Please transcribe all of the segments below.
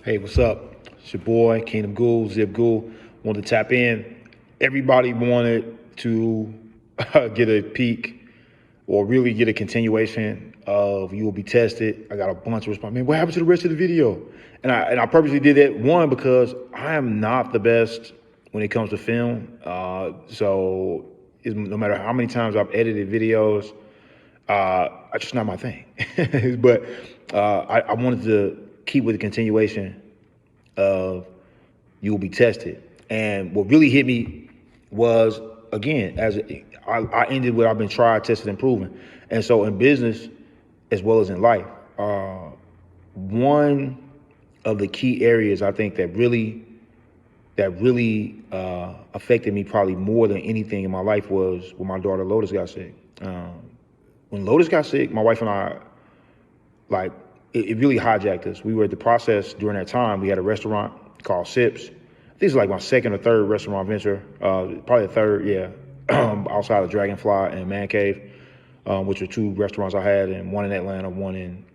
Hey, what's up? It's your boy, Kingdom Ghoul, Zip Ghoul. Wanted to tap in. Everybody wanted to get a peek or really get a continuation of You Will Be Tested. I got a bunch of response. Man, what happened to the rest of the video? And I purposely did that, one, because I am not the best when it comes to film. No matter how many times I've edited videos, it's just not my thing. But I wanted to keep with the continuation of You Will Be Tested. And what really hit me was, again, I ended with I've been tried, tested, and proven. And so in business as well as in life, one of the key areas I think that really affected me probably more than anything in my life was when my daughter Lotus got sick. When Lotus got sick, my wife and I, like, it really hijacked us. We were at the process during that time. We had a restaurant called Sips. This is like my second or third restaurant venture, probably the third, yeah, outside of Dragonfly and Man Cave, which are two restaurants I had, and one in Atlanta, one in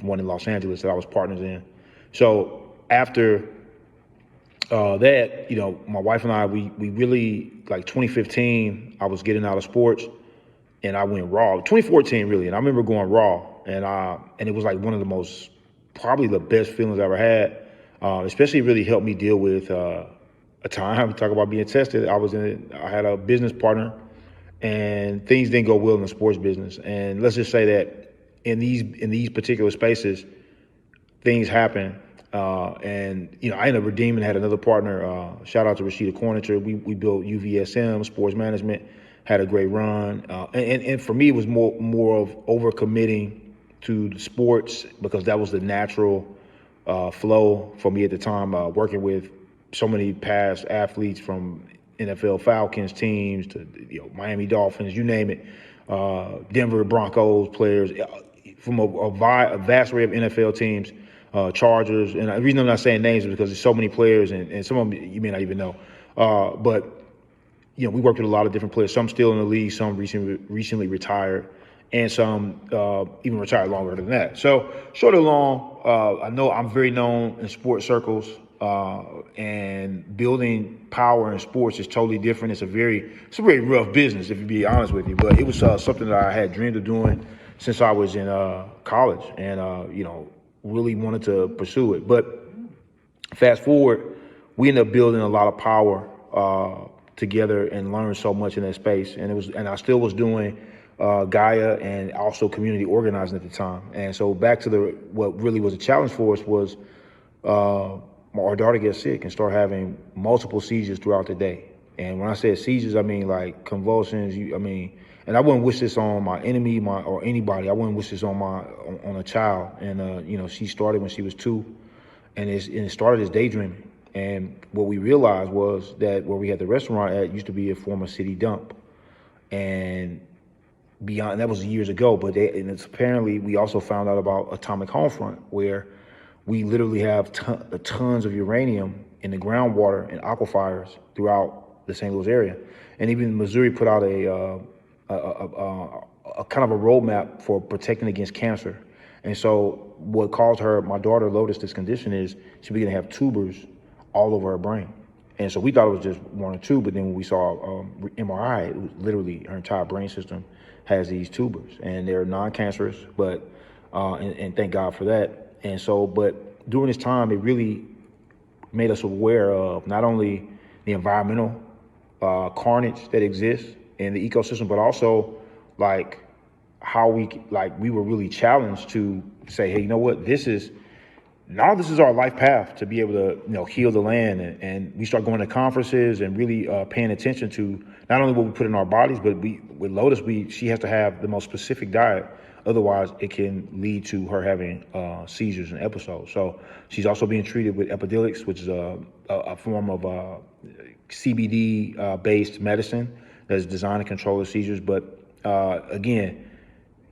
Los Angeles that I was partners in. So after that, my wife and I, we really, like 2015, I was getting out of sports and I went raw. 2014 really, and I remember going raw, and it was like one of the most, probably the best feelings I ever had. Especially really helped me deal with a time. Talk about being tested. I had a business partner, and things didn't go well in the sports business. And let's just say that in these particular spaces, things happen. I ended up redeeming. Had another partner. Shout out to Rashida Corniture. We built UVSM Sports Management. Had a great run. And for me, it was more of overcommitting to the sports because that was the natural flow for me at the time. Working with so many past athletes from NFL Falcons teams to Miami Dolphins, you name it. Denver Broncos players from a vast array of NFL teams. Chargers, and the reason I'm not saying names is because there's so many players, and some of them you may not even know. But we worked with a lot of different players. Some still in the league, some recently retired, and some even retired longer than that. So short or long, I know I'm very known in sports circles, and building power in sports is totally different. It's a very rough business, if you be honest with you. But it was something that I had dreamed of doing since I was in college, and really wanted to pursue it. But fast forward, we ended up building a lot of power together and learned so much in that space. And I still was doing Gaia and also community organizing at the time. And so back to what really was a challenge for us was our daughter gets sick and start having multiple seizures throughout the day. And when I say seizures, I mean like convulsions. And I wouldn't wish this on my enemy, or anybody. I wouldn't wish this on a child. And she started when she was 2, and it started as daydreaming. And what we realized was that where we had the restaurant at used to be a former city dump, and beyond that was years ago. But it's apparently we also found out about Atomic Homefront, where we literally have tons of uranium in the groundwater and aquifers throughout the St. Louis area, and even Missouri put out a kind of a roadmap for protecting against cancer. And so what caused my daughter Lotus, this condition is she began to have tubers all over her brain. And so we thought it was just 1 or 2, but then when we saw MRI, it was literally her entire brain system has these tubers, and they're non-cancerous, but and thank God for that. And so, but during this time, it really made us aware of not only the environmental carnage that exists in the ecosystem, but also like how we were really challenged to say, hey, you know what, this is our life path to be able to heal the land, and we start going to conferences and really paying attention to not only what we put in our bodies, but with Lotus she has to have the most specific diet. Otherwise, it can lead to her having seizures and episodes. So she's also being treated with Epidiolex, which is a form of CBD-based medicine that is designed to control the seizures. But again,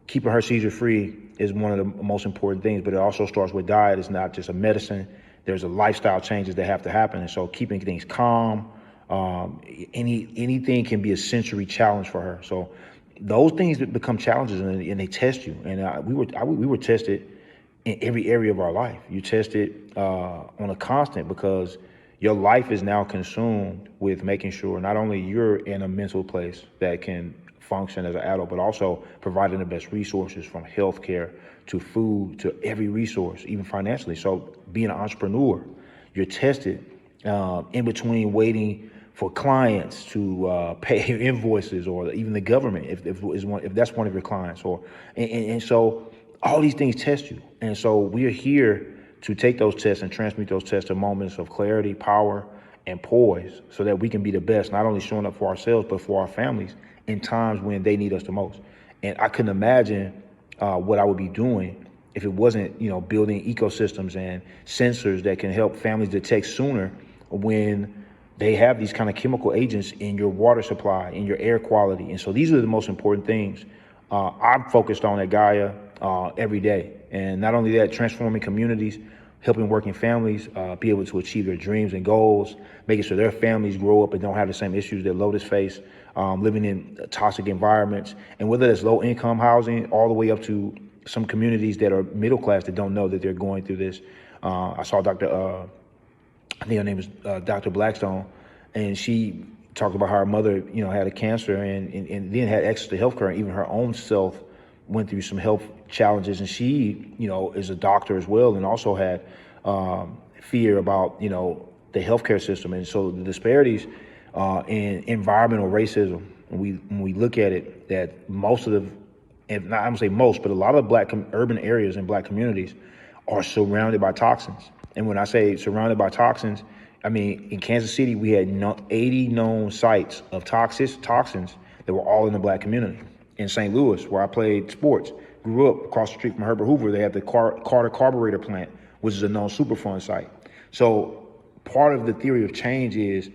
keeping her seizure-free is one of the most important things. But it also starts with diet. It's not just a medicine. There's a lifestyle changes that have to happen. And so keeping things calm, anything can be a sensory challenge for her. So those things become challenges, and they test you. And we were tested in every area of our life. You're tested on a constant because your life is now consumed with making sure not only you're in a mental place that can function as an adult, but also providing the best resources from healthcare to food to every resource, even financially. So being an entrepreneur, you're tested in between waiting for clients to pay invoices, or even the government if that's one of your clients, or and so all these things test you. And so we're here to take those tests and transmute those tests to moments of clarity, power, and poise, so that we can be the best, not only showing up for ourselves, but for our families in times when they need us the most. And I couldn't imagine what I would be doing if it wasn't, building ecosystems and sensors that can help families detect sooner when they have these kind of chemical agents in your water supply, in your air quality. And so these are the most important things I'm focused on at Gaia every day. And not only that, transforming communities, helping working families be able to achieve their dreams and goals, making sure their families grow up and don't have the same issues that Lotus face, living in toxic environments, and whether that's low income housing all the way up to some communities that are middle class that don't know that they're going through this. I saw I think her name is Dr. Blackstone, and she talked about how her mother, had a cancer and then had access to healthcare, and even her own self went through some health challenges. And she, is a doctor as well, and also had fear about, the healthcare system. And so the disparities in environmental racism, when we look at it, that most of the, and not, I'm gonna say most, but a lot of black urban areas and black communities are surrounded by toxins. And when I say surrounded by toxins, I mean, in Kansas City, we had 80 known sites of toxins that were all in the black community. In St. Louis, where I played sports, grew up across the street from Herbert Hoover, they have the Carter Carburetor Plant, which is a known Superfund site. So part of the theory of change is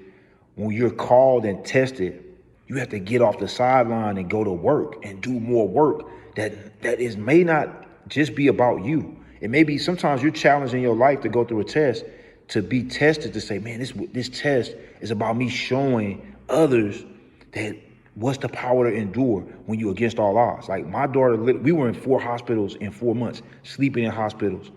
when you're called and tested, you have to get off the sideline and go to work and do more work that may not just be about you. It may be sometimes you're challenged in your life to go through a test, to be tested, to say, man, this test is about me showing others that what's the power to endure when you're against all odds. Like my daughter, we were in 4 hospitals in 4 months, sleeping in hospitals,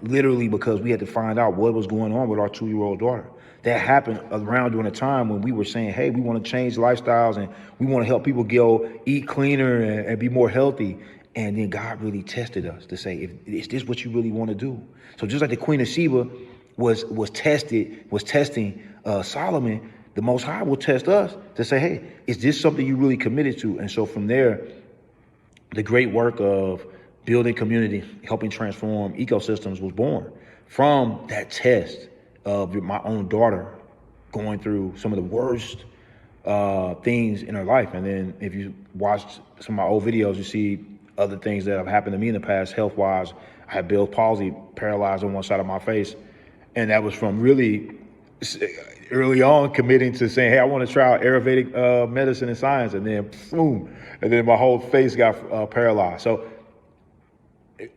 literally because we had to find out what was going on with our 2-year-old daughter. That happened around during a time when we were saying, hey, we want to change lifestyles and we want to help people go eat cleaner and be more healthy. And then God really tested us to say, is this what you really want to do? So just like the Queen of Sheba was testing Solomon, the Most High will test us to say, hey, is this something you really committed to? And so from there, the great work of building community, helping transform ecosystems was born from that test of my own daughter going through some of the worst things in her life. And then if you watched some of my old videos, you see other things that have happened to me in the past, health-wise. I had Bell's palsy, paralyzed on one side of my face. And that was from really early on committing to saying, hey, I want to try out Ayurvedic medicine and science. And then boom, and then my whole face got paralyzed. So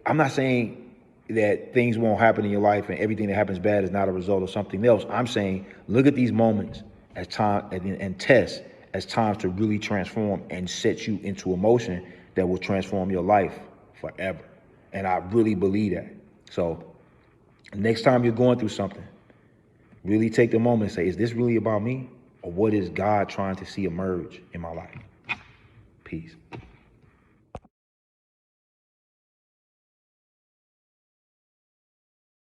I'm not saying that things won't happen in your life and everything that happens bad is not a result of something else. I'm saying look at these moments as time and tests as times to really transform and set you into a motion that will transform your life forever. And I really believe that. So next time you're going through something, really take the moment and say, is this really about me? Or what is God trying to see emerge in my life? Peace.